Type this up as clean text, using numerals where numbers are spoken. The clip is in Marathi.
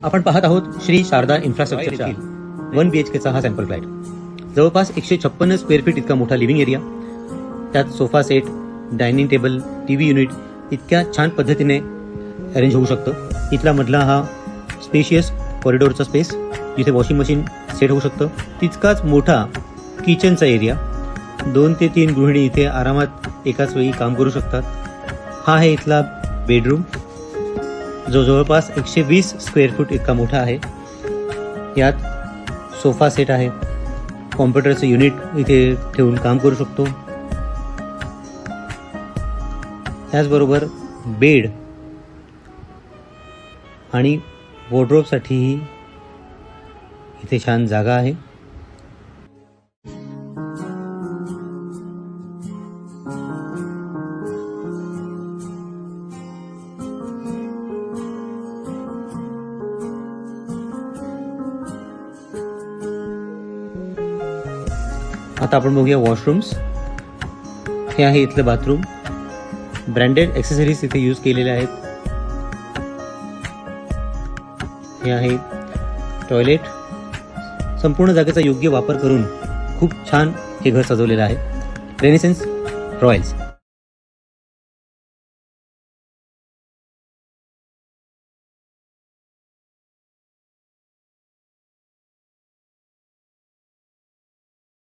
आपण पाहत आहोत श्री शारदा इन्फ्रास्ट्रक्चरच्या 1 BHKचा हा सॅम्पल फ्लॅट. जवळपास 156 स्क्वेअर फीट इतका मोठा लिव्हिंग एरिया, त्यात sofa set, dining table, TV unit इतक्या छान पद्धतीने अरेंज होऊ शकतं. इथला मधला हा स्पेशियस कॉरिडोरचा स्पेस जिथे वॉशिंग मशीन सेट होऊ शकतं. तितकाच मोठा किचनचा एरिया, 2 ते 3 गृहिणी इथे आरामात एकाच वेळी काम करू शकतात. हा आहे इथला बेडरूम जो जवळपास 120 स्क्वेअर फूट इतका मोठा आहे. यात सोफा सेट आहे, कॉम्प्युटरचं युनिट इथे ठेवून काम करू शकतो. त्याचबरोबर बेड आणि वॉर्डरोबसाठीही इथे छान जागा आहे. आता आपण बघूया वॉशरूम्स. हे आहे इथलं बाथरूम. ब्रँडेड ॲक्सेसरीज इथे यूज केलेल्या आहेत. हे आहे टॉयलेट. संपूर्ण जागेचा योग्य वापर करून खूप छान हे घर सजवलेलं आहे. रेनेसेन्स रॉयल्स.